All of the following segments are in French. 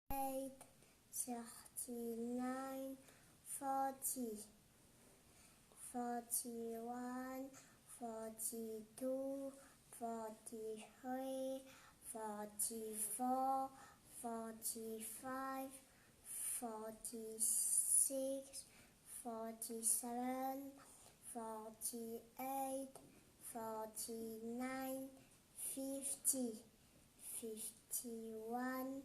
38, 39, 40, 41, 42, 43, 44, 45, 46, 47, 48, 49, 50, 51,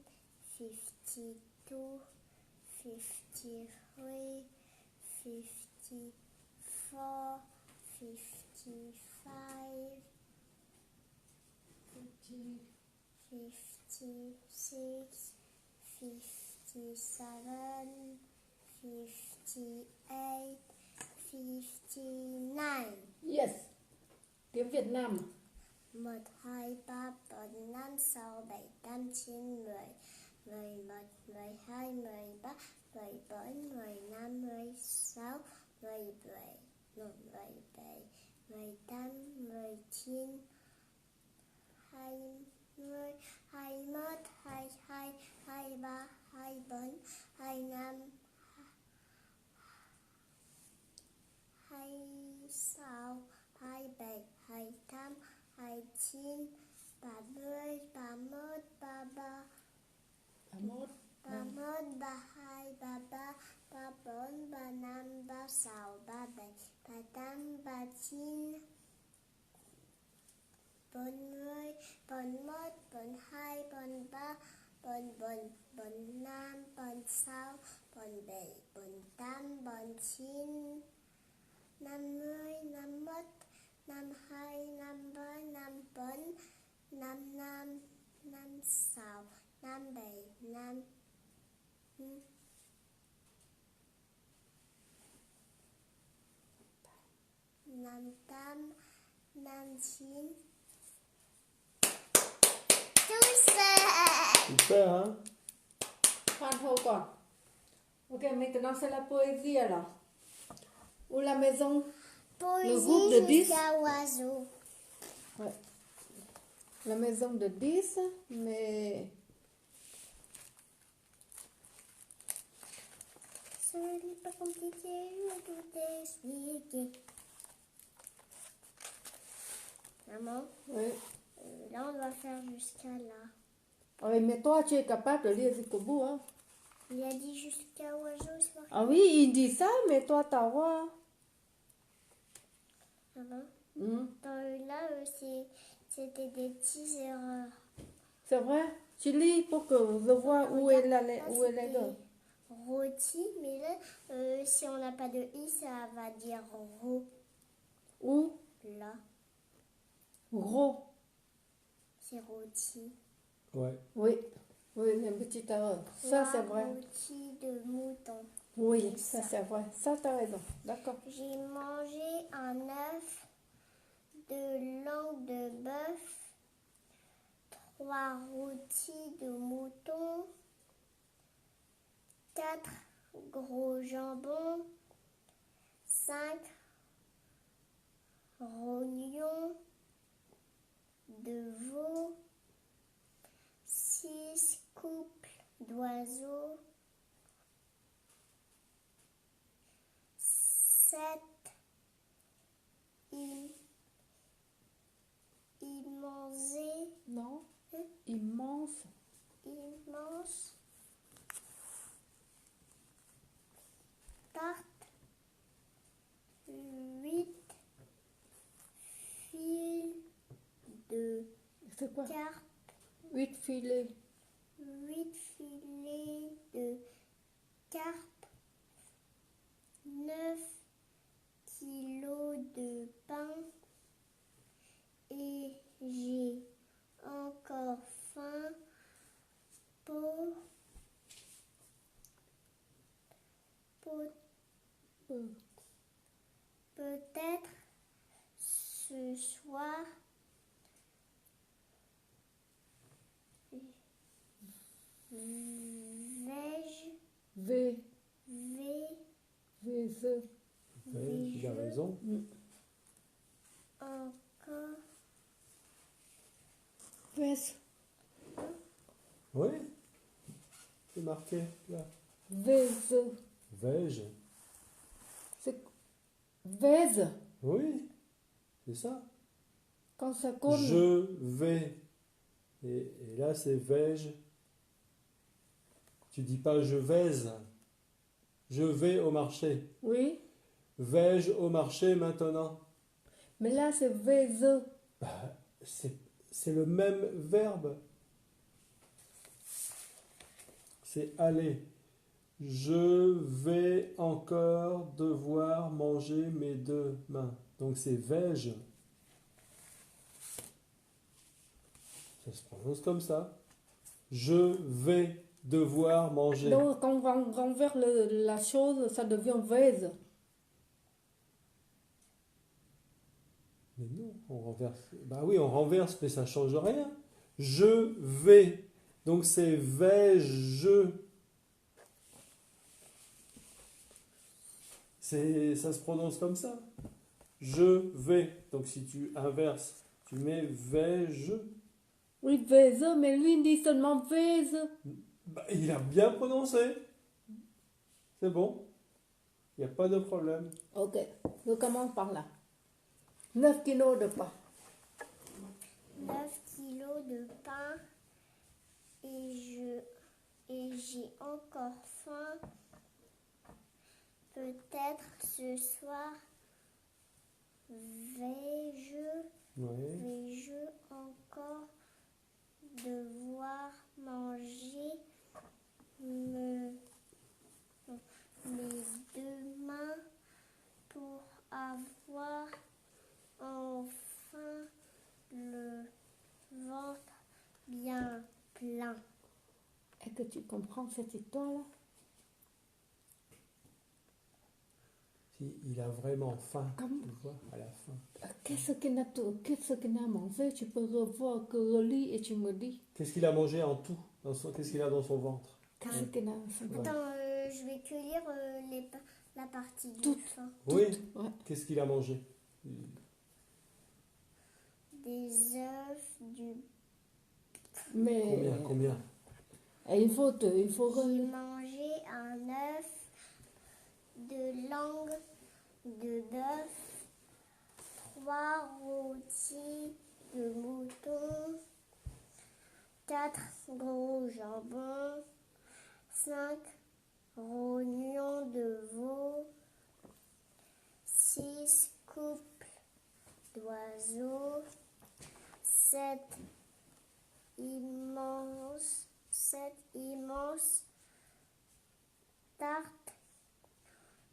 52, 53, 54, 55, 56, 57, 58, 59. Yes. Tiếng Việt Nam. 1, 2, 3, 4, 5, 6, 7, 8, 9, 10, 11, 12, 13, 14, 15, 16, 17, 18, 19, 20, 21, 22, 23, 24, 25, 26, 27, 28, 29, 30, 31, 33, 31, 31, 32, 33, 34, 35, 36, 37, 38, 39, 40, 41, 42, 43, 44, 45, 46, 47, 48, 49, 50, 51, 52, 53, 54, 55, 56, 57, 58, 59. Tout ça. Super, hein? Khoan thôi còn. Ok, maintenant c'est la poésie alors. Ou la maison. Le groupe de 10. Jusqu'à oiseau. Ouais. La maison de 10, mais Ce n'est pas compliqué, je vais tout expliquer. Maman, oui. là on va faire jusqu'à là. Oui, mais toi tu es capable de lire jusqu'au bout, hein? Il a dit jusqu'à oiseau, c'est marqué. Ah oui, il dit ça, mais toi t'as vois. Maman, Hmm. dans là c'était des petites erreurs. C'est vrai? Tu lis pour que je vois où est Là, où est les deux. rôti, mais là, si on n'a pas de i, ça va dire ro. Où? Là, Gros. c'est rôti. Ouais. Oui. Oui, une petite erreur. Ça c'est vrai. Rôti de mouton. Oui, Et ça ça. c'est vrai. Ça t'as raison. D'accord. J'ai mangé un œuf, 2 langues de bœuf, 3 rôtis de mouton, 4 gros jambons, 5 rognons de veau, 6 couples d'oiseaux, 7 immenses, Non. Immense. immenses tartes, 8 fils de C'est quoi? carpe, 8 filets. 8 filets de carpe, 9 kilos de pain, et j'ai encore faim pour peut-être ce soir vais-je Il a raison. encore Yes. Oui. C'est marqué là. Vase. Vais-je? C'est vase. Oui, c'est ça. Quand ça colle. Je vais. Et là, c'est vais-je. Tu dis pas je vais. Je vais au marché. Oui. Vais-je au marché maintenant? Mais là, c'est vase. C'est le même verbe. C'est aller. Je vais encore devoir manger mes deux mains. Donc c'est vais-je. Ça se prononce comme ça. Je vais devoir manger. Donc, quand on renverse la chose, ça devient vase. Mais non, on renverse. Bah oui, on renverse, mais ça ne change rien. Je vais. Donc c'est vais-je. Ça se prononce comme ça. Je vais. Donc si tu inverses, tu mets vais-je. Oui, vase, mais lui, il dit seulement vase. Bah, il a bien prononcé. C'est bon. Il n'y a pas de problème. Ok, je commence par là. 9 kilos de pain. 9 kilos de pain et j'ai encore faim. Peut-être ce soir Ouais. vais-je encore devoir manger mes deux mains pour avoir enfin le ventre bien plein. Est-ce que tu comprends cette histoire-là? Si, il a vraiment faim. Comme- Tu vois, à la fin. Qu'est-ce qu'il a mangé? Tu peux revoir, que relis et tu me dis. Qu'est-ce qu'il a mangé en tout? Qu'est-ce qu'il a dans son ventre? Qu'est-ce qu'il a dans son ventre? Attends, je vais que lire la partie de Toutes. fin. Oui. Ouais. Qu'est-ce qu'il a mangé? Des œufs, du... Mais Combien? il faut J'ai relire. mangé un œuf, de langue de bœuf, 3 rôtis de mouton, 4 gros jambons, 5 rognons de veau, 6 couples d'oiseaux, 7 immenses tartes,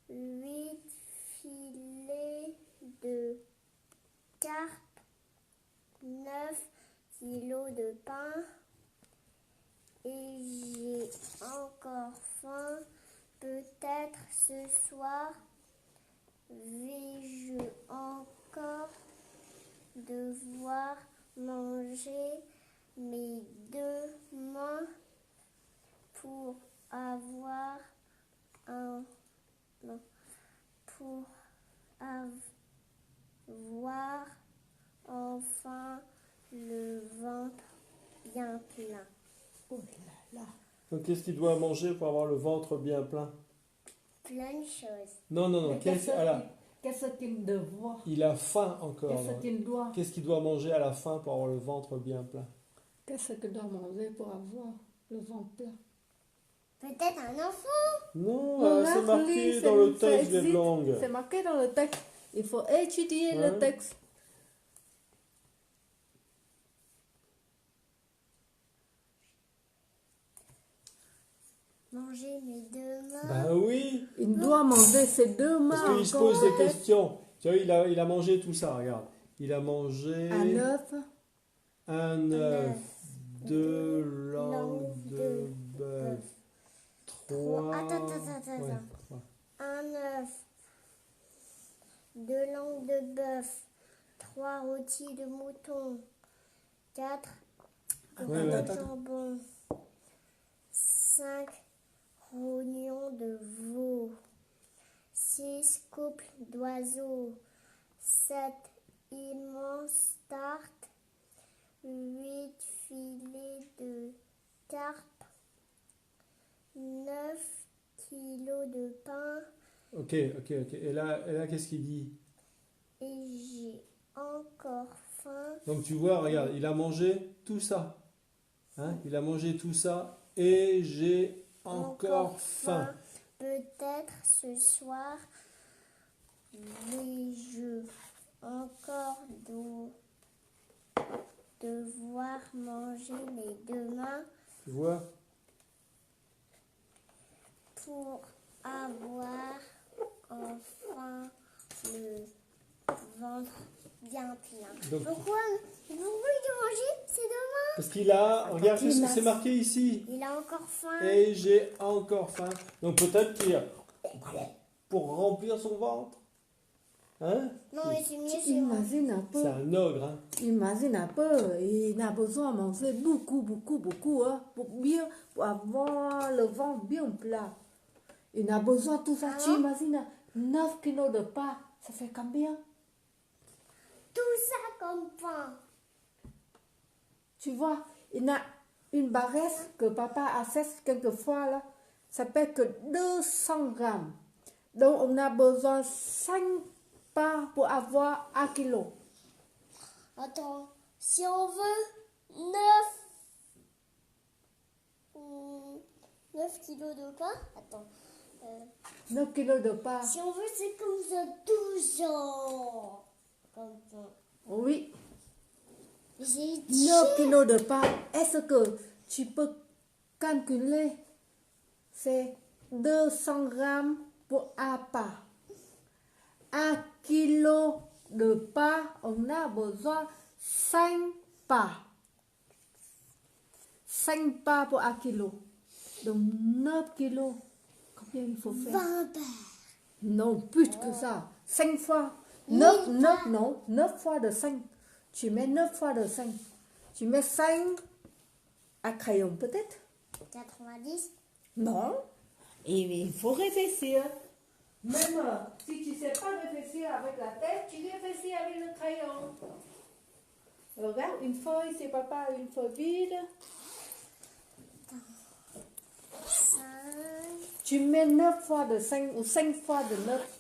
8 filets de carpe, 9 kilos de pain et j'ai encore faim. Peut-être ce soir vais-je encore devoir manger mes deux mains pour avoir enfin le ventre bien plein. Oh là là. Donc qu'est-ce qu'il doit manger pour avoir le ventre bien plein? Plein de choses. Non. Mais qu'est-ce qu'il doit? Il a faim encore. Qu'est-ce qu'il doit? Qu'est-ce qu'il doit manger à la fin pour avoir le ventre bien plein? Qu'est-ce qu'il doit manger pour avoir le ventre plein? Peut-être un enfant. Non, c'est marqué dans le texte des langues. C'est marqué dans le texte. Il faut étudier le texte. Manger mes deux mains. Bah oui. Il doit manger ses deux mains. Parce qu'il se encore. pose des questions. Tu vois, il a mangé tout ça, regarde. Il a mangé Un œuf. un œuf, 2 langues de bœuf, 3... Attends. Ouais, 3. Un œuf, 2 langues de bœuf, 3 rôtis de mouton, 4 jambons, 5 rognons de veau, 6 couples d'oiseaux, 7 immenses tartes, 8 filets de carpe, kilos de pain Ok. Et là qu'est-ce qu'il dit? et j'ai encore faim. Donc tu vois, regarde, il a mangé tout ça. Hein, il a mangé tout ça et j'ai encore faim. Peut-être ce soir, vais-je encore devoir manger les demain Tu vois? pour avoir enfin le ventre bien plein. Donc- Pourquoi il veut manger? C'est demain. Parce qu'il a, regarde, qu'est-ce que c'est marqué ici? Il a encore faim. Et j'ai encore faim. Donc peut-être qu'il a pour remplir son ventre. Hein? Non, mais c'est mieux Tu chez moi. imagines un peu. C'est un ogre. Hein? Imagine un peu, il a besoin de manger beaucoup, hein, pour avoir le ventre bien plat. Il a besoin de tout ça. Tu imagines 9 kilos de pain, ça fait combien? Tout ça comme pain. Tu vois, il a une barrette que papa achète quelquefois, là, ça fait que 200 grammes. Donc on a besoin de 5 pains pour avoir 1 kilo. Attends, si on veut 9 kilos de pain, attends. 9 kilos de pain. Si on veut, c'est comme ça, 12 ans. Comme ça. Oui. J'ai dit. 9 kilos de pain. Est-ce que tu peux calculer? C'est 200 grammes pour un pain. 1 kilo de pain, on a besoin 5 pains. 5 pains pour 1 kilo. Donc 9 kilos. Combien il faut faire? 20 pains. Non, plus que ça. 5 fois. 9 fois de 5. Tu mets 9 fois de 5. Tu mets 5 à crayon peut-être? 90. Non. Et il faut réfléchir. Même si tu ne sais pas réfléchir avec la tête, tu réfléchis avec le crayon. Regarde, une feuille, c'est papa, une feuille vide. 5. Tu mets 9 fois de 5 ou 5 fois de 9.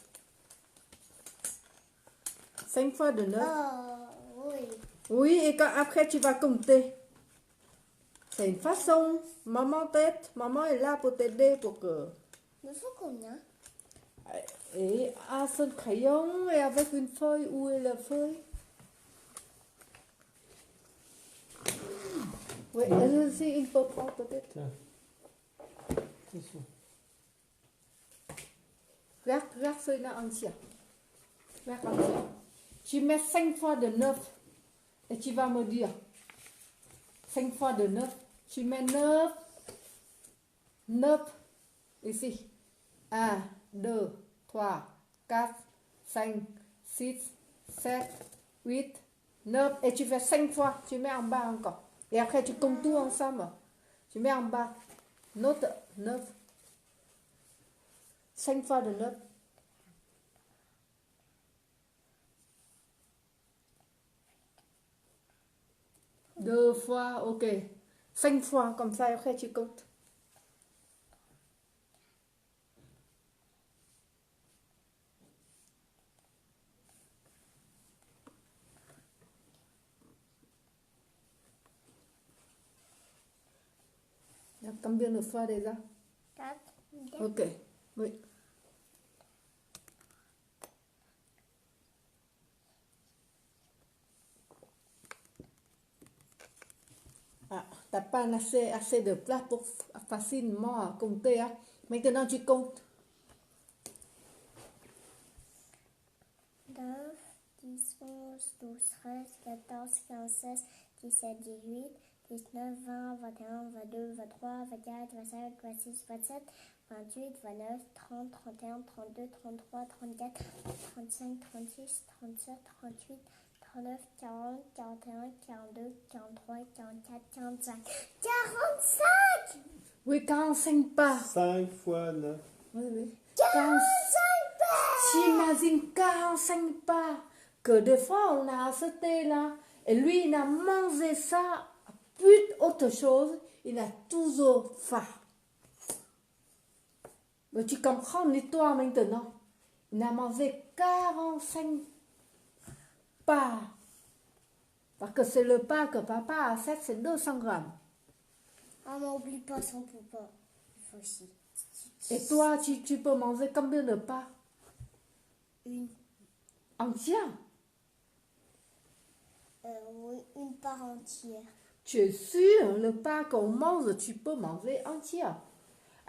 5 fois de 9. Oh, oui. Oui, et quand après tu vas compter. C'est une façon. Maman est là pour t'aider pour que. Il faut combien? Et à son crayon et avec une feuille, où est la feuille? Oui, elle aussi, il faut prendre peut-être. Tiens. Attention. Regarde feuille-là entière. Regarde entière. Tu mets 5 fois de 9 et tu vas me dire 5 fois de 9. Tu mets 9 ici. 1, 2, 3, 4, 5, 6, 7, 8, 9. Et tu fais 5 fois. Tu mets en bas encore. Et après tu comptes tout ensemble. Tu mets en bas. Note 9. 5 fois de 9. 2 fois, ok. 5 fois, comme ça, après tu comptes. Il y a combien de fois déjà? 4. Ok, oui. Ah, t'as pas assez de place pour facilement compter. Hein? Maintenant tu comptes. 9, 10, 11, 12, 13, 14, 15, 16, 17, 18, 19, 20, 21, 22, 23, 24, 25, 26, 27, 28, 29, 30, 31, 32, 33, 34, 35, 36, 37, 38, 39, 40, 41, 42, 43, 44, 45. 45! Oui, 45 pas. 5 fois 9. Oui. 45 pas! J'imagine 45 pas. Que des fois on a acheté là. Et lui il a mangé ça. Plus autre chose. Il a toujours faim. Mais tu comprends l'histoire maintenant. Il a mangé 45 parts. Parce que c'est le pas que papa a fait, c'est 200 grammes. Ah, mais oublie pas son poupon. Il faut aussi. Et toi, tu peux manger combien de parts? Une. Entière. Oui, une part entière. Tu es sûr, le pas qu'on mange, tu peux manger entière.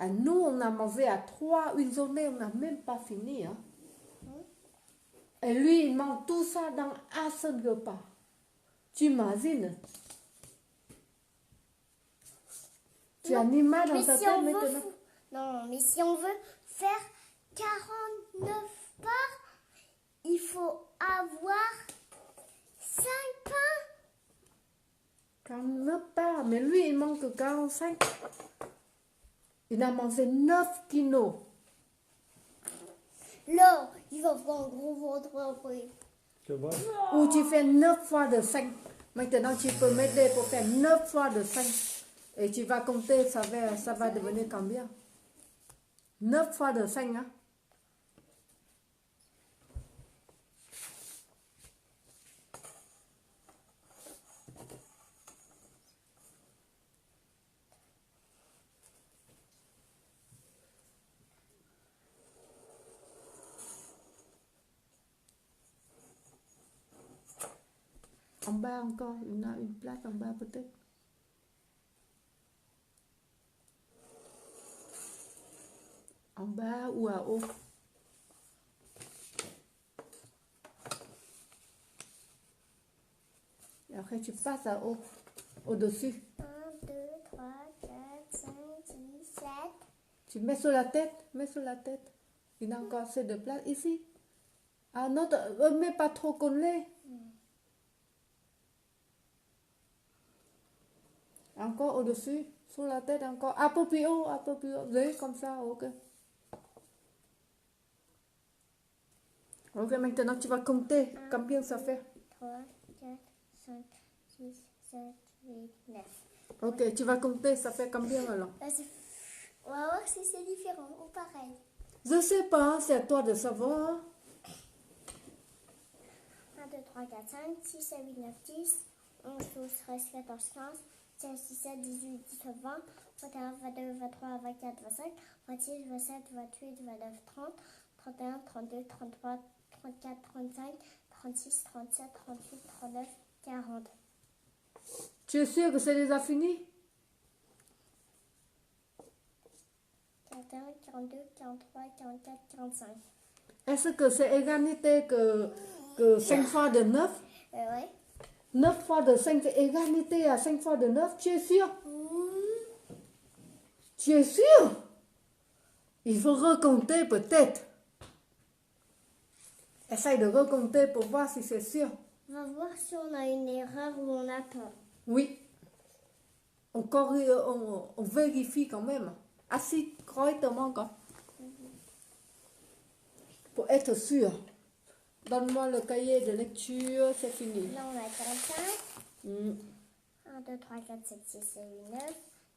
Et nous, on a mangé à 3 une journée, on n'a même pas fini. Hein. Et lui, il mange tout ça dans un seul repas. Tu imagines? Tu as une image dans Mais ta si tête on veut maintenant. Non, mais si on veut faire 49 parts, il faut avoir 5 pains. 49 parts, mais lui, il manque que 45. Il a mangé 9 kilos. Là, il va faire un gros ventre après. C'est vrai. Ou tu fais 9 fois de 5. Maintenant, tu peux m'aider pour faire 9 fois de 5. Et tu vas compter, ça va devenir combien? 9 fois de 5, hein? En bas encore, il y en a une place en bas peut-être. En bas ou à haut. Et après tu passes à haut, au-dessus. 1, 2, 3, 4, 5, 6, 7. Tu mets sur la tête, mets sur la tête. Il y a encore assez de place ici. Ah non, mets pas trop collé. Encore au-dessus, sur la tête encore. Un peu plus haut, oui, comme ça, ok. Ok, maintenant tu vas compter combien ça fait. 3, 4, 5, 6, 7, 8, 9. Ok, tu vas compter, ça fait combien alors? On va voir si c'est différent ou pareil. Je sais pas, c'est à toi de savoir. 1, 2, 3, 4, 5, 6, 7, 8, 9, 10, 11, 12, 13, 14, 15, 16, 17, 18, 19, 20, 21, 22, 23, 24, 25, 26, 27, 28, 29, 30, 31, 32, 33, 34, 35, 36, 37, 38, 39, 40. Tu es sûr que c'est déjà fini? 41, 42, 43, 44, 45. Est-ce que c'est égalité que 5 fois de 9? Ouais. 9 fois de 5, c'est égalité à 5 fois de 9, tu es sûr? Tu es sûr? Il faut recompter peut-être. Essaye de recompter pour voir si c'est sûr. On va voir si on a une erreur ou on n'a pas. Oui. On vérifie quand même. Assez correctement quoi. Pour être sûr. Donne-moi le cahier de lecture, c'est fini. Là, on a 45. 1, 2, 3, 4, 7, 6, 7, 8, 9,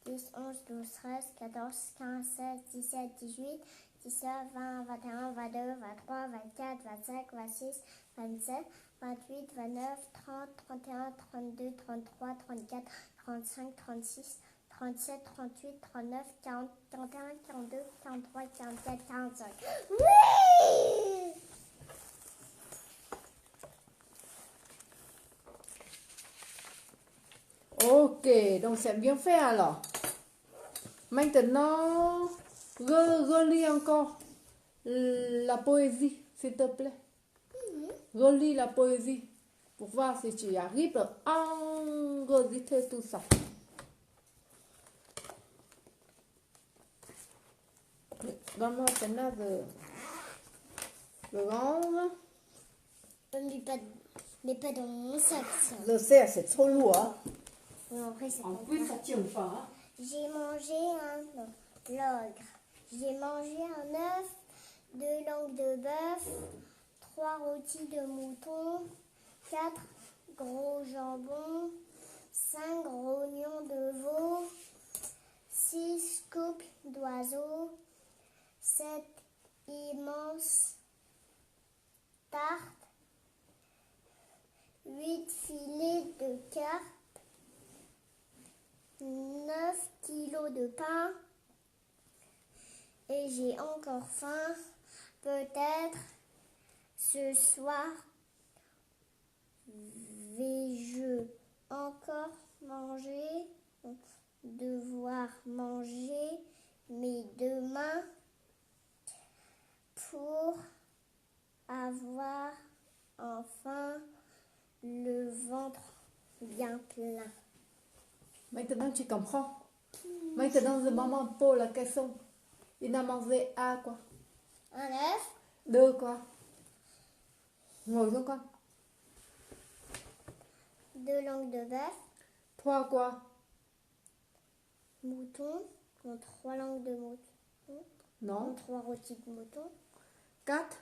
10, 11, 12, 13, 14, 15, 16, 17, 18, 19, 20, 21, 22, 23, 24, 25, 26, 27, 28, 29, 30, 31, 32, 33, 34, 35, 36, 37, 38, 39, 40, 41, 42, 43, 44, 45. Oui! Ok, donc c'est bien fait alors. Maintenant, relis encore la poésie, s'il te plaît. Relis la poésie pour voir si tu arrives à enregistrer tout ça. Donne-moi celle-là de rendre. Mais pas dans mon sac, ça. Je sais, c'est trop lourd. Hein? Oui, après, c'est En pas plus, grave. ça tient pas. Hein? J'ai mangé un l'ogre. J'ai mangé un œuf, 2 langues de bœuf, 3 rôtis de mouton, 4 gros jambons, 5 rognons de veau, 6 couples d'oiseaux, cette immense tarte, 8 filets de carpe, 9 kilos de pain, et j'ai encore faim. Peut-être ce soir vais-je encore devoir manger, mais demain pour avoir enfin le ventre bien plein. Maintenant, tu comprends? Maintenant, je maman pose la question. Il a mangé à quoi? Un œuf, 2 quoi? Ngồi xuống con. 2 langues de bœuf, 3 quoi? mouton, 3 langues de mouton, Non. 3 rôtis de mouton, 4.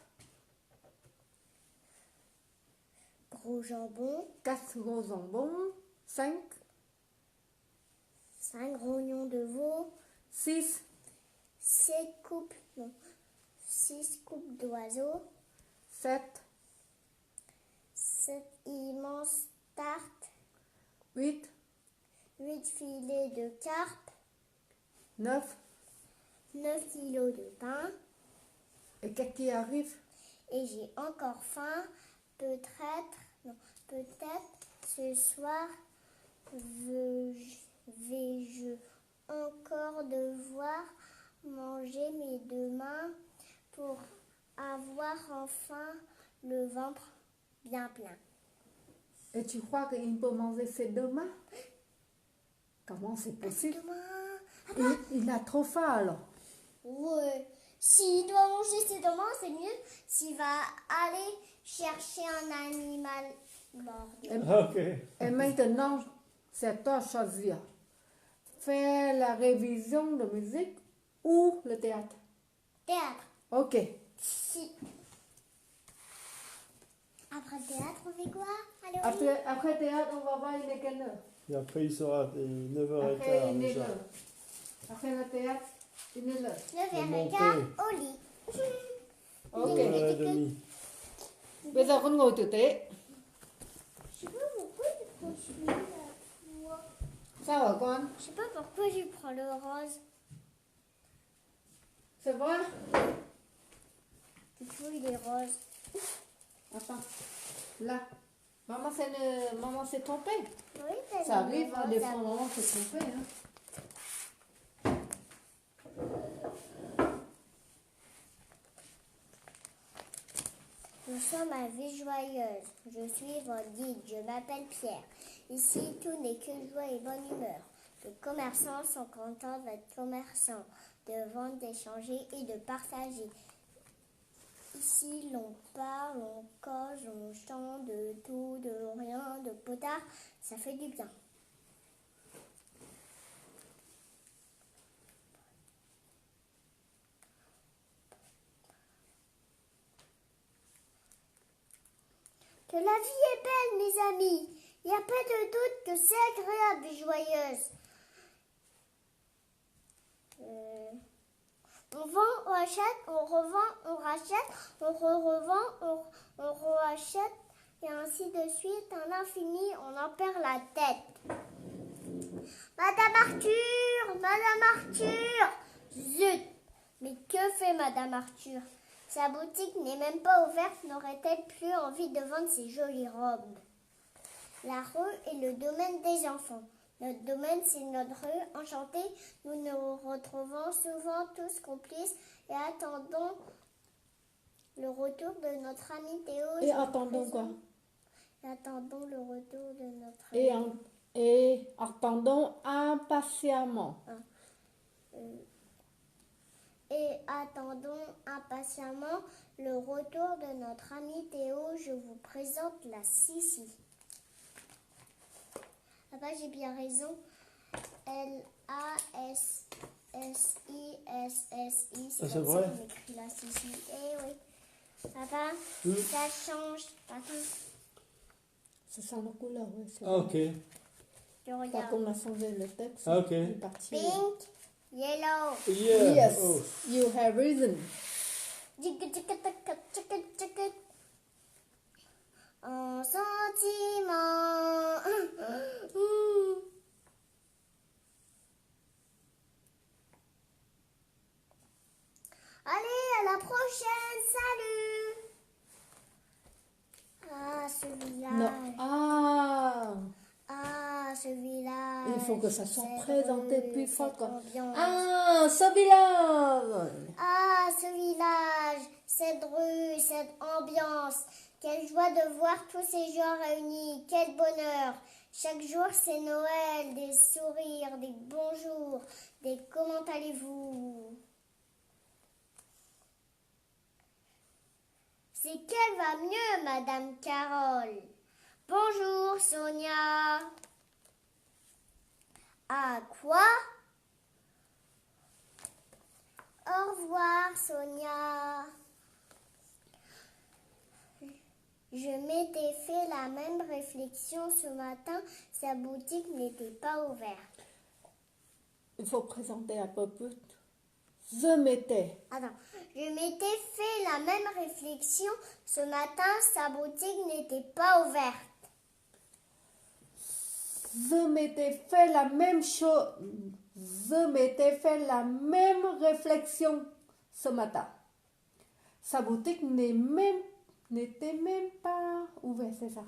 gros jambon, 4 gros jambons. 5. 5 rognons de veau, 6. 6 coupes d'oiseaux, 7. 7 immenses tartes, 8. 8 filets de carpe, 9. 9 kilos de pain, Et qu'est-ce qui arrive? et j'ai encore faim. Peut-être ce soir vais-je encore devoir manger mes 2 mains pour avoir enfin le ventre bien plein. Et tu crois qu'il peut manger ses 2 mains? Comment c'est possible? Demain. Il a trop faim alors. Ouais. S'il doit manger ses 2 mains, c'est mieux s'il va aller chercher un animal mort. Ok. Et maintenant, c'est à toi de choisir. Faire la révision de musique ou le théâtre? Théâtre. Ok. Si. Après le théâtre, on fait quoi? Allez, Après théâtre, on va voir il est quelle heure? Et après, il sera 9h15 Après, il est déjà. l'heure. Après le théâtre, il est l'heure. 9h15 au lit. Ok. 9h30. Bây giờ con ngồi tử tế. Je sais pas pourquoi tu prends celui-là. Moi. Sao hả con? Je sais pas pourquoi tu prends le rose. C'est vrai? Du coup, il est rose. Attends. Là. Maman s'est trompée. Oui, t'as Ça mis arrive, le hein, rose des à- fois, maman s'est trompée. Hein. Nous sommes à Vie Joyeuse. Je suis votre guide. Je m'appelle Pierre. Ici, tout n'est que joie et bonne humeur. Les commerçants sont contents d'être commerçants, de vendre, d'échanger et de partager. Ici, l'on parle, on cause, on chante de tout, de rien, de potard. Ça fait du bien. Que la vie est belle, mes amis. Il n'y a pas de doute que c'est agréable et joyeuse. On vend, on achète, on revend, on rachète, on revend, on rachète, et ainsi de suite, à l'infini, on en perd la tête. Madame Arthur, Madame Arthur. Zut! Mais que fait Madame Arthur? Sa boutique n'est même pas ouverte, n'aurait-elle plus envie de vendre ses jolies robes? La rue est le domaine des enfants. Notre domaine, c'est notre rue enchantée. Nous nous retrouvons souvent tous complices et attendons le retour de notre ami Théo. Et attendons quoi? Et attendons le retour de notre Et, ami. et attendons impatiemment. Et attendons impatiemment le retour de notre ami Théo. Je vous présente la Sissi. Papa, j'ai bien raison. L-A-S-S-I-S-S-I. Ah, c'est comme vrai? ça qu'on écrit la Sissi. Eh oui. Papa, ça change. Papa, C'est ça la couleur, oui. Ah, ok. je Quand regarde. on a changé le texte, Ah, ok. il est parti. Pink, Yellow. Yeah. Yes, Oh. you have reason. En sentiment. Allez, à la prochaine, salut. Ah, ce village. Non. Ah, Ah, ce village. il faut que ça soit cette présenté rue, plus fort. cette Quoi. ambiance. Ah, ce village. Ah, ce village, cette rue, cette ambiance. Quelle joie de voir tous ces gens réunis. Quel bonheur. Chaque jour, c'est Noël. Des sourires, des bonjours, des comment allez-vous. C'est qu'elle va mieux, Madame Carole. Bonjour, Sonia. À quoi? Au revoir, Sonia. Je m'étais fait la même réflexion ce matin. Sa boutique n'était pas ouverte. Il faut présenter un peu plus. Je m'étais. Attends. Je m'étais fait la même réflexion ce matin. Sa boutique n'était pas ouverte. Je m'étais fait la même chose. Je m'étais fait la même réflexion ce matin. Sa boutique n'était même pas ouverte, c'est ça.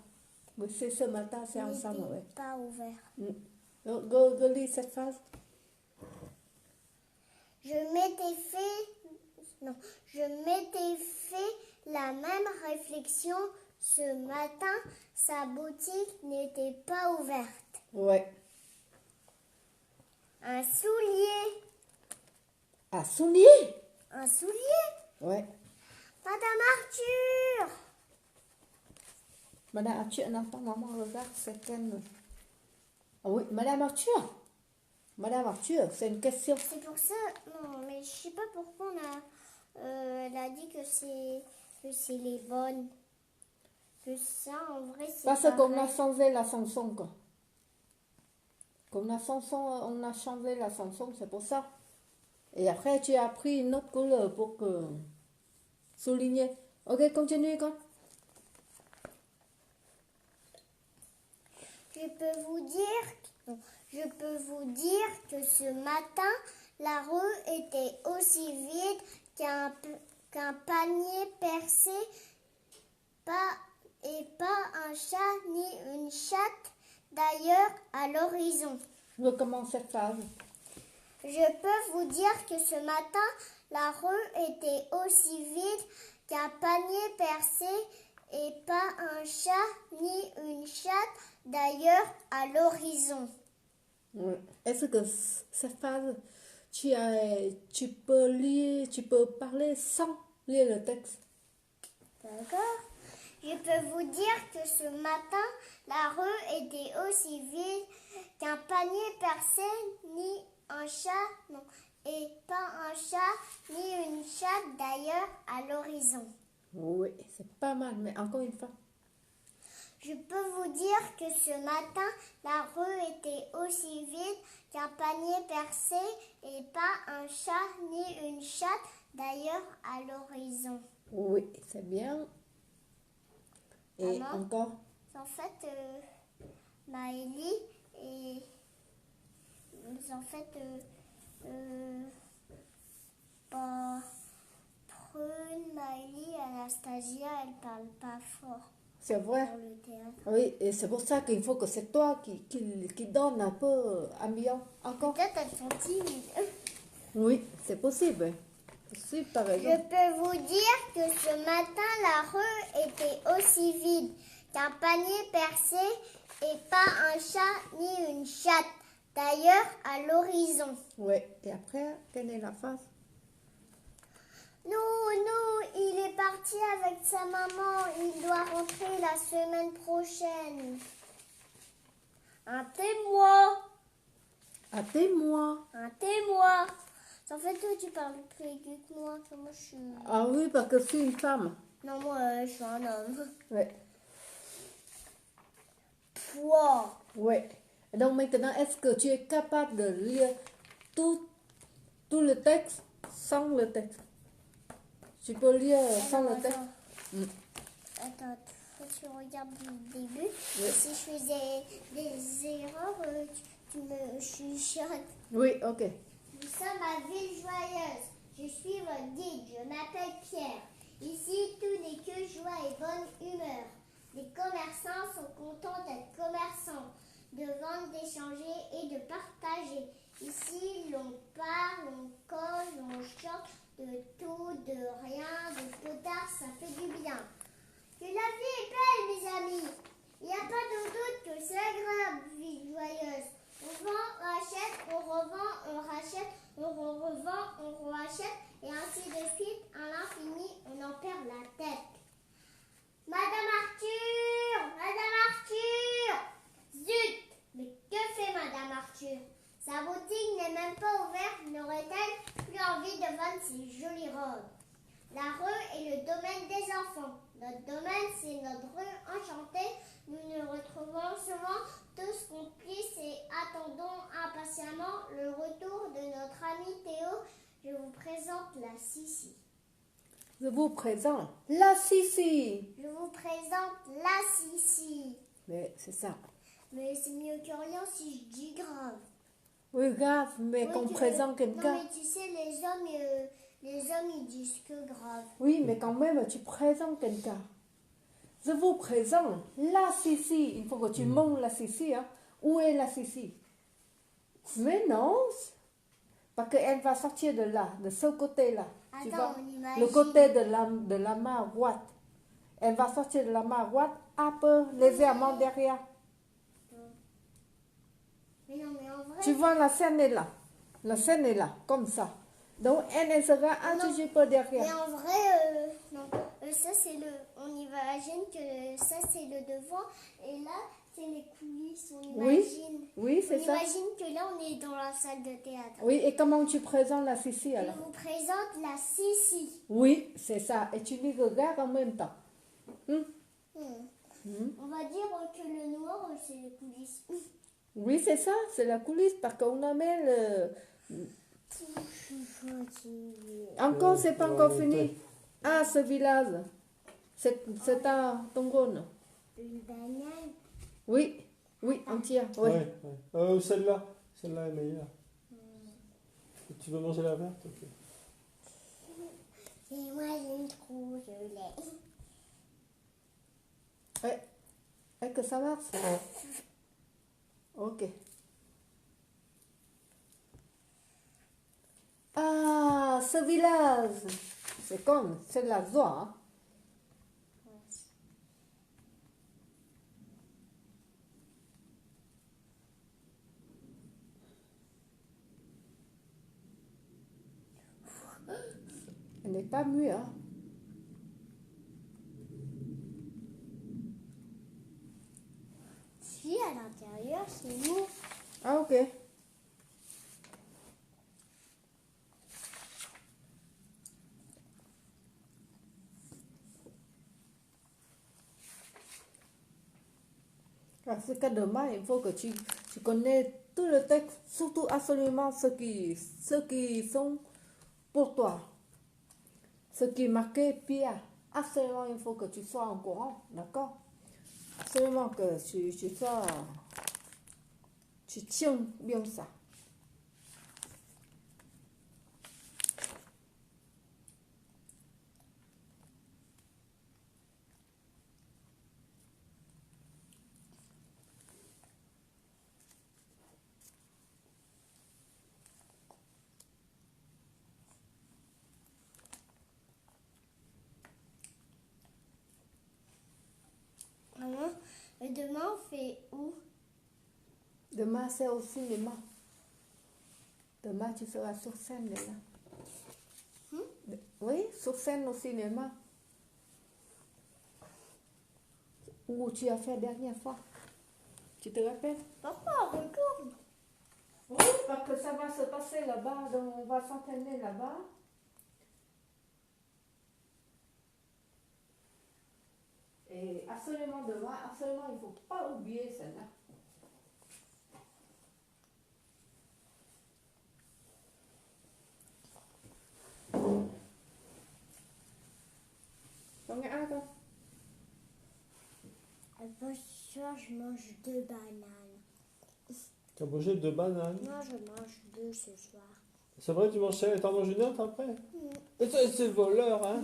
Mais c'est ce matin, c'est ensemble, N'était ouais. pas ouverte. Go lis cette phrase. Je m'étais fait la même réflexion ce matin. Sa boutique n'était pas ouverte. Ouais. Un soulier. Un soulier. Un soulier. Ouais. Madame Arthur. Madame Arthur, attends, maman, regarde, c'est quelle... Ah oui, Madame Arthur. Madame Arthur, c'est une question. C'est pour ça. Non, mais je sais pas pourquoi elle a dit que c'est les bonnes. Que ça, en vrai, c'est Parce qu'on a pareil. changé la chanson, quoi. On a changé la chanson, c'est pour ça. Et après, tu as pris une autre couleur pour que... souligner. Ok, continue, quoi. Je peux vous dire que ce matin, la rue était aussi vide qu'un panier percé, et pas un chat ni une chatte d'ailleurs à l'horizon. Je recommence cette phrase. Je peux vous dire que ce matin, la rue était aussi vide qu'un panier percé et pas un chat ni une chatte d'ailleurs à l'horizon. Ouais. Est-ce que cette phrase, tu peux parler sans lire le texte? D'accord. Je peux vous dire que ce matin, la rue était aussi vide qu'un panier percé ni un chat, non, et pas un chat ni une chatte d'ailleurs à l'horizon. Oui, c'est pas mal, mais encore une fois. Je peux vous dire que ce matin, la rue était aussi vide qu'un panier percé et pas un chat ni une chatte d'ailleurs à l'horizon. Oui, c'est bien. Et Maman, encore? en fait, Maëlie et... En fait, Prune, Maëlie, Anastasia, elles parlent pas fort C'est vrai. pour le théâtre. Oui, et c'est pour ça qu'il faut que c'est toi qui donne un peu ambiant. Encore? Peut-être elles sont timides. Oui, c'est possible. Possible, t'as Je raison. peux vous dire que ce matin, la rue était aussi vide qu'un panier percé et pas un chat ni une chatte d'ailleurs à l'horizon. Oui, et après, quelle est la phrase? Non, il est parti avec sa maman. Il doit rentrer la semaine prochaine. Un témoin. Un témoin. Un témoin. En fait, toi, tu parles plus aigu que moi. Que moi, je suis... Ah oui, parce que c'est une femme. Non, moi, je suis un homme. Oui. Poids. Oui. Donc maintenant, est-ce que tu es capable de lire tout tout le texte sans le texte. Tu peux lire sans le texte. Attends, faut que tu regardes du début. Oui. Si je faisais des erreurs, tu me chuchotes. Oui, ok. Nous sommes à Ville-Joyeuse. Je suis votre guide. Je m'appelle Pierre. Ici, tout n'est que joie et bonne humeur. Les commerçants sont contents d'être commerçants, de vendre, d'échanger et de partager. Ici, l'on parle, on cause, on chante de tout, de rien, de peu tard, ça fait du bien. Que la vie est belle, mes amis. Il n'y a pas de doute que c'est agréable, vie joyeuse. On vend, on rachète, on revend, on rachète, on revend, on rachète, et ainsi de suite, à l'infini, on en perd la tête. Madame Arthur! Madame Arthur! Zut! Mais que fait Madame Arthur? Sa boutique n'est même pas ouverte, n'aurait-elle plus envie de vendre ses jolies robes? La rue est le domaine des enfants. Notre domaine, c'est notre rue enchantée. Nous nous retrouvons souvent tous complices et attendons impatiemment le retour de notre ami Théo. Je vous présente la Sissi. Je vous présente la Sissi. Je vous présente la Sissi. Mais c'est ça. Mais c'est mieux que rien si je dis grave. Oui, grave, mais Oui, qu'on que- présente quelqu'un. Non, mais tu sais, les hommes, ils disent que grave. Oui, mais quand même, tu présentes quelqu'un. Je vous présente la Sissi. Il faut que tu montes la Sissi. Hein. Où est la Sissi? Mais non, parce qu'elle va sortir de là, de ce côté-là. Tu vois, Attends, on imagine. le côté de la main droite. Elle va sortir de la main droite un peu légèrement derrière. Mais non, mais en vrai. Tu vois, la scène est là. La scène est là, comme ça. Donc, elle sera un Non, petit peu Mais derrière. en vrai, non. Ça, c'est le. On imagine que ça, c'est le devant. Et là, c'est les coulisses. On imagine. Oui, On c'est ça. imagine que là, on est dans la salle de théâtre. Oui, et comment tu présentes la Sissi Je alors? vous présente la Sissi. Oui, c'est ça. Et tu les regardes en même temps. On va dire que le noir, c'est les coulisses. Oui, c'est ça. C'est la coulisse parce qu'on a mis le... Encore, c'est pas encore fini. Ah, ce village. C'est un tongone. Une banane. Oui, oui, on tient. Oui. Ouais. Celle-là est meilleure. Tu veux manger la verte? Ok. Et moi, j'aime trop, je l'ai. Est-ce que ça marche? Ok. Ah, ce village. C'est comme, c'est la joie. Hein? Elle n'est pas mue, hein? Si, à l'intérieur, c'est mou. Ah, ok. Parce que demain, il faut que tu connais tout le texte, surtout absolument ceux qui sont pour toi. Ce qui est marqué Pierre. Absolument, il faut que tu sois au courant, d'accord? Absolument que tu tiens bien ça. Maman, et demain, on fait où? Demain, c'est au cinéma. Demain, tu seras sur scène déjà. Oui, sur scène au cinéma. Où tu as fait la dernière fois. Tu te rappelles? Papa, retourne. Oui, parce que ça va se passer là-bas, donc on va s'entraîner là-bas. Et absolument demain, absolument, il ne faut pas oublier celle-là. Moi, ce soir, je mange 2 bananes. Tu as mangé 2 bananes. Moi, je mange 2 ce soir. C'est vrai, tu manges ça et t'en manges une autre après. Mm. Et toi, c'est le voleur, hein.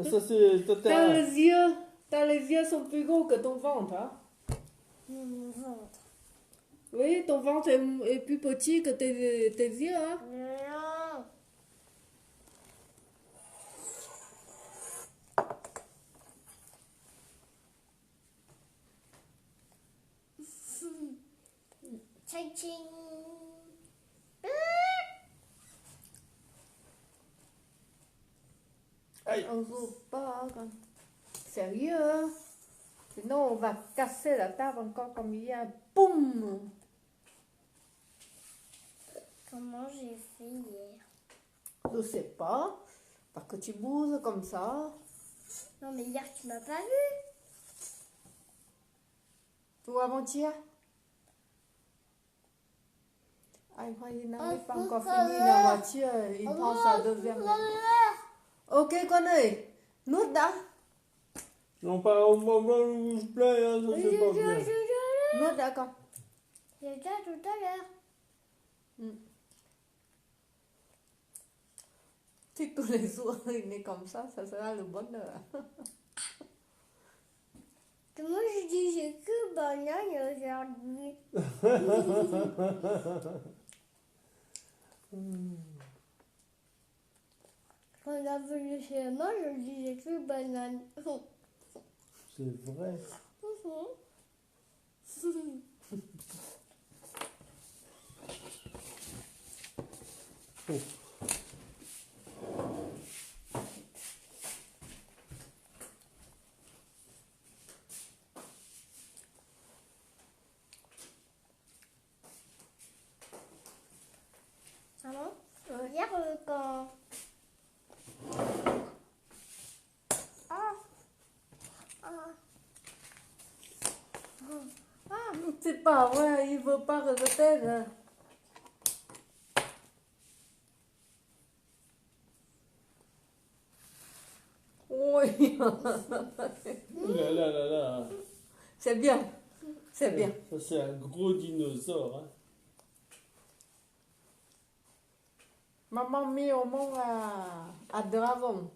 Ça, c'est T'as total. les yeux sont plus gros que ton ventre, hein? Mon ventre. Oui, ton ventre est plus petit que tes yeux, hein? Non. Ching ching. Aïe. On joue pas, quand... Sérieux, hein? Sinon, on va casser la table encore comme hier. Boum! Comment j'ai fait hier? Je sais pas. Parce que tu bouges comme ça. Non, mais hier, tu m'as pas vu. Ou avant-hier? Ah, il n'avait pas encore fini la voiture. Il pense à deuxième. Ok, con ơi. Nút đã. Non, pas au moment où je plais, hein, ça c'est pas bien. Nút đã con. J'ai déjà tout à l'heure. Si tous les jours il est comme ça sera le bonheur. Moi, je dis j'ai que banane aujourd'hui. Quand on a venu chez moi, je dis j'ai que banane. C'est vrai. Oh. Maman, Ouais. hier quand... C'est pas vrai, il veut pas que je t'aide. Oui, Ouh là là là là. c'est bien, c'est bien. Ça c'est un gros dinosaure, hein. Maman met au monde à dragon.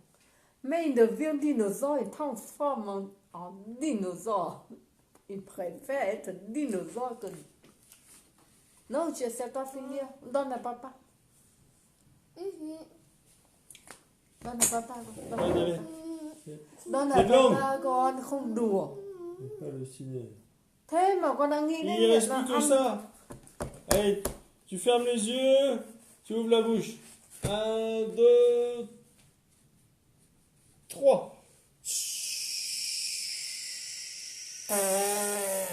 Mais il devient dinosaure, il transforme en dinosaure. Il préfère être dinosaure que... Non, tu sais pas finir. Donne à papa. Donne à papa. Allez, allez. Donne à Des blancs. papa con không đùa. Halluciné. Thế mà con đang nghĩ Il đến ne việc reste là plus que ăn. ça. Allez, tu fermes les yeux, tu ouvres la bouche. 1, 2, 3.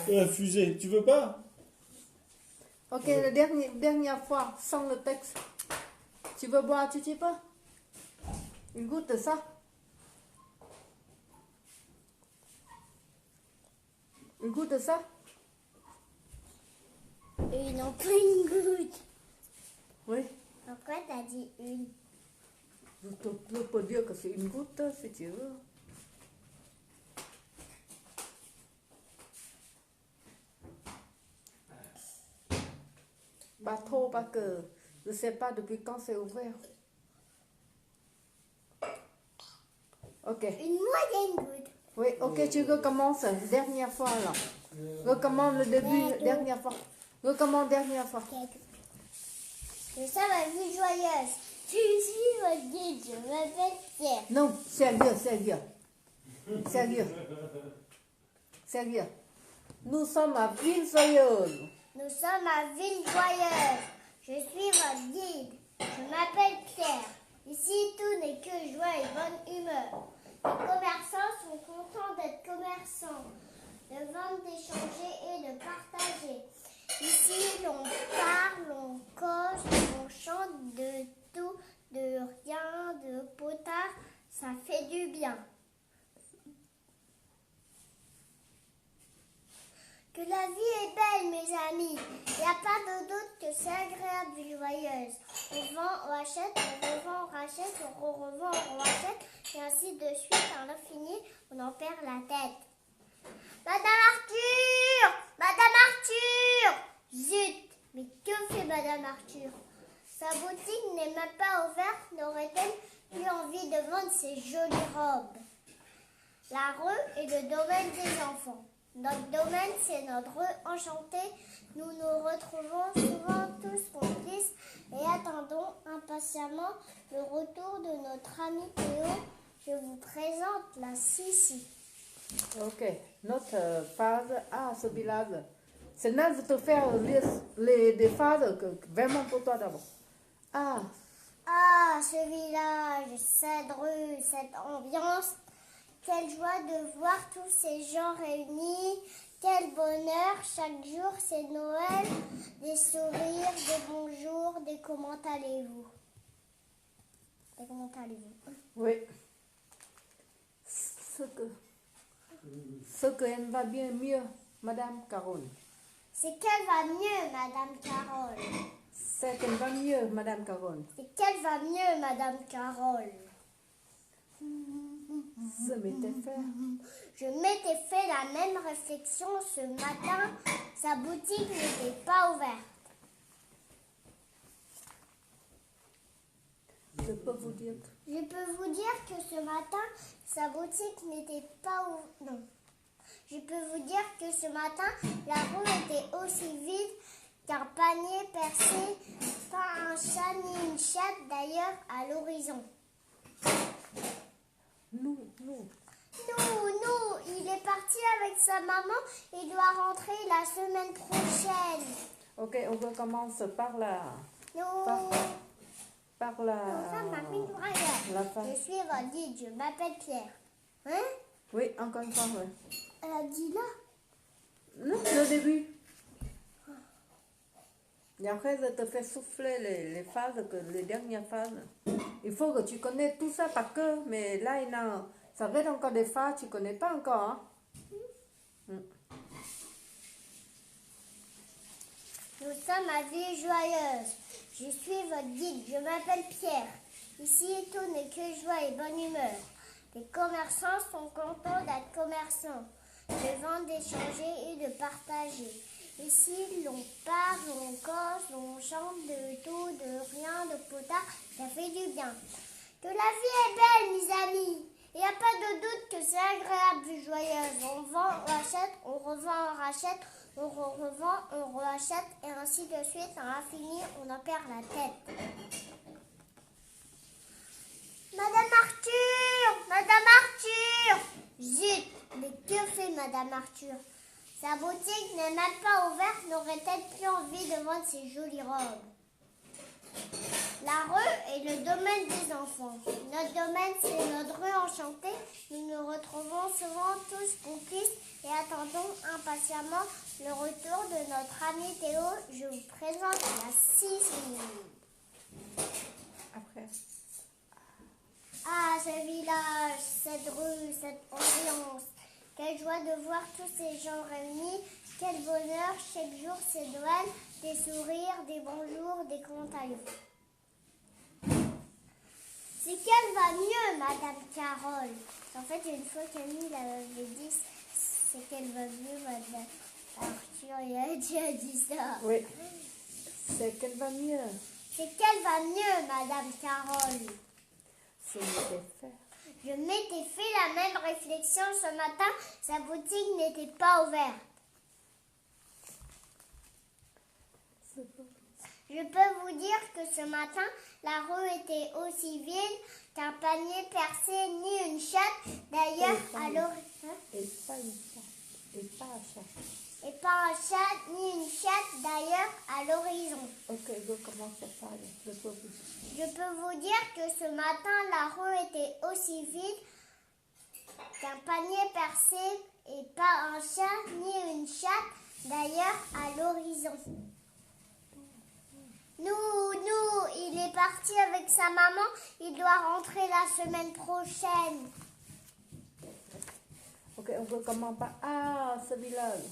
La fusée, tu veux pas? Ok, la dernière fois, sans le texte. Tu veux boire un petit peu? Une goutte de ça? Une goutte de ça? Une, encore une goutte. Oui. Pourquoi t'as dit une? Je peux dire que c'est une goutte si tu veux. Bateau parce que je ne sais pas depuis quand c'est ouvert. Ok. Une moyenne goutte. Oui, ok, tu recommences. Dernière fois alors. Recommence le début, dernière fois. Recommence dernière fois. C'est ça ma vie joyeuse. Je suis votre guide, je m'appelle Pierre. Non, sérieux, sérieux. Sérieux. Sérieux. Nous sommes à Ville Joyeuse. Nous sommes à Ville Joyeuse. Je suis votre guide. Je m'appelle Pierre. Ici, tout n'est que joie et bonne humeur. Les commerçants sont contents d'être commerçants, de vendre, d'échanger et de partager. Ici, l'on parle, on cause, on chante de tout, de rien, de potard. Ça fait du bien. Que la vie est belle, mes amis. Il n'y a pas de doute que c'est agréable et joyeuse. On vend, on achète, on revend, on rachète, on revend, on rachète, et ainsi de suite à l'infini, on en perd la tête. Madame Arthur! Madame Arthur! Zut! Mais que fait Madame Arthur? Sa boutique n'est même pas ouverte, n'aurait-elle plus envie de vendre ses jolies robes? La rue est le domaine des enfants. Notre domaine, c'est notre rue enchantée. Nous nous retrouvons souvent tous complices et attendons impatiemment le retour de notre ami Théo. Je vous présente la Sissi. Ok, notre phase. Ah, ce village. C'est naze de faire des phases vraiment pour toi d'abord. Ah, Ah, ce village, cette rue, cette ambiance. Quelle joie de voir tous ces gens réunis. Quel bonheur. Chaque jour, c'est Noël. Des sourires, des bonjours, des comment allez-vous. Et comment allez-vous? oui. Ce qu'elle va bien mieux, Madame Carole. C'est qu'elle va mieux, Madame Carole. C'est qu'elle va mieux, Madame Carole. C'est qu'elle va mieux, Madame Carole. Je m'étais fait. Je m'étais fait la même réflexion ce matin. Sa boutique n'était pas ouverte. Je peux vous dire. Je peux vous dire que ce matin, sa boutique n'était pas ouverte. Non. Je peux vous dire que ce matin, la rue était aussi vide qu'un panier percé, pas un chat ni une chatte d'ailleurs à l'horizon. Nous. Nous, il est parti avec sa maman et doit rentrer la semaine prochaine. Ok, on recommence par la. Nous, Par la. enfin, ma fille Brian. La fin. Je suis votre guide, je m'appelle Pierre. Hein? Oui, encore une fois, oui. Elle a dit là. Non, le début. Et après, je te fais souffler les phases, les dernières phases. Il faut que tu connais tout ça par cœur, mais là, ça reste encore des phases, tu ne connais pas encore. Hein? Nous sommes à Ville-Joyeuse. Je suis votre guide, je m'appelle Pierre. Ici, tout n'est que joie et bonne humeur. Les commerçants sont contents d'être commerçants, de vendre, d'échanger et de partager. Ici, l'on parle, on cause, on chante de tout, de rien, de potard, ça fait du bien. Que la vie est belle, mes amis. Il n'y a pas de doute que c'est agréable, Ville-Joyeuse. On vend, on achète, on revend, on rachète, on revend, on rachète, et ainsi de suite, à l'infini, on en perd la tête. Madame Arthur! Madame Arthur! Zut! Mais que fait Madame Arthur? Sa boutique n'est même pas ouverte, n'aurait-elle plus envie de vendre ses jolies robes? La rue est le domaine des enfants. Notre domaine, c'est notre rue enchantée. Nous nous retrouvons souvent tous complices et attendons impatiemment le retour de notre ami Théo. Je vous présente la Sissi. Après. Ah, ce village, cette rue, cette ambiance. Quelle joie de voir tous ces gens réunis. Quel bonheur, chaque jour c'est Noël. Des sourires, des bonjours, des comment allez-vous. C'est qu'elle va mieux, Madame Carole. En fait, une fois Camille avait dit, c'est qu'elle va mieux, Madame Arthur, et elle a dit ça. Oui. C'est qu'elle va mieux. C'est qu'elle va mieux, Madame Carole. Je m'étais fait. Je m'étais fait la même réflexion ce matin. Sa boutique n'était pas ouverte. Je peux vous dire que ce matin, la rue était aussi vide qu'un panier percé ni une chatte. D'ailleurs, à l'horizon. Et pas une chatte. Et pas un chat. Et pas un chat ni une chatte d'ailleurs à l'horizon. Ok, je commence par le peuple. Je peux vous dire que ce matin, la rue était aussi vide qu'un panier percé et pas un chat ni une chatte d'ailleurs à l'horizon. Nous, il est parti avec sa maman, il doit rentrer la semaine prochaine. Ok, on recommence par. Ah, ce village.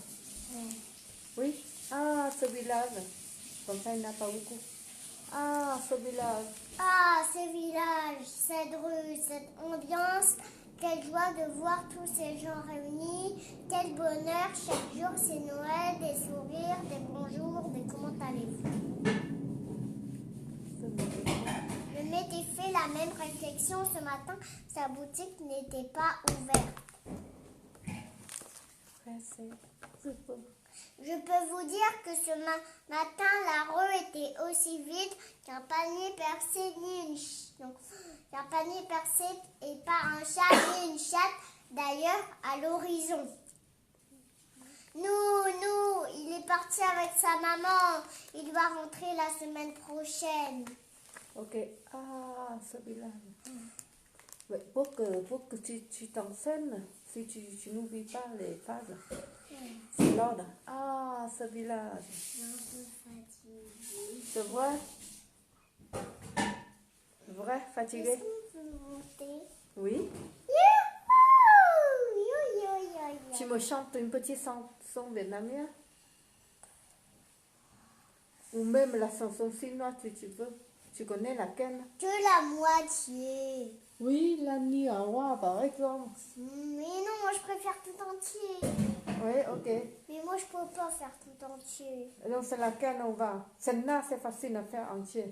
Oui. Ah, ce village. Comme ça, il n'y en a pas beaucoup. Ah, ce village. Ah, ce village, cette rue, cette ambiance. Quelle joie de voir tous ces gens réunis. Quel bonheur, chaque jour c'est Noël, des sourires, des bonjours, des comment allez-vous. Le métier fait la même réflexion ce matin, sa boutique n'était pas ouverte. Je peux vous dire que ce matin, la rue était aussi vide qu'un panier percé qu'un panier percé et pas un chat ni une chatte d'ailleurs à l'horizon. Nous, il est parti avec sa maman. Il doit rentrer la semaine prochaine. Ok. Ah, celui-là. Ouais, pour que tu t'enseignes, si tu n'oublies pas les phrases, c'est l'ordre. Ah, celui-là. Je suis un peu fatiguée. C'est vrai? Vrai, fatigué? Est-ce qu'on peut monter? Oui. Youhou! Yo, yo, yo, yo. Tu me chantes une petite chanson vietnamien? Ou même la chanson chinoise si tu veux. Tu connais laquelle? Que la moitié. Oui, la Niawa par exemple. Mais non, moi je préfère tout entier. Oui, ok. Mais moi je peux pas faire tout entier. Donc c'est laquelle on va? Celle-là c'est facile à faire entier.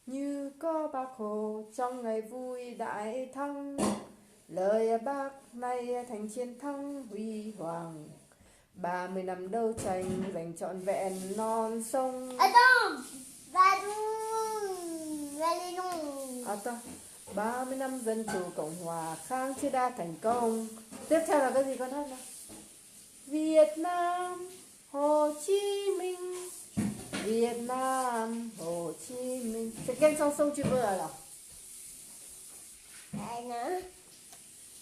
Như có bác Hồ trong ngày vui đại thắng, lời bác nay thành chiến thắng huy hoàng. 30 năm đấu tranh giành trọn vẹn non sông. Attends, va donc, allez non. Attends, 30 năm dân chủ Cộng hòa kháng chiến đã thành công. Tiếp theo là cái gì con hát nào? Việt Nam Hồ Chí Minh, Việt Nam Hồ Chí Minh. C'est quelle chanson tu veux alors? Non.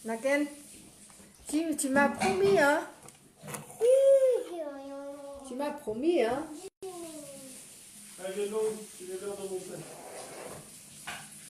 Laquelle? Tu m'as promis, hein? Tu m'as promis, hein? Allez, donc, il est l'heure de monter.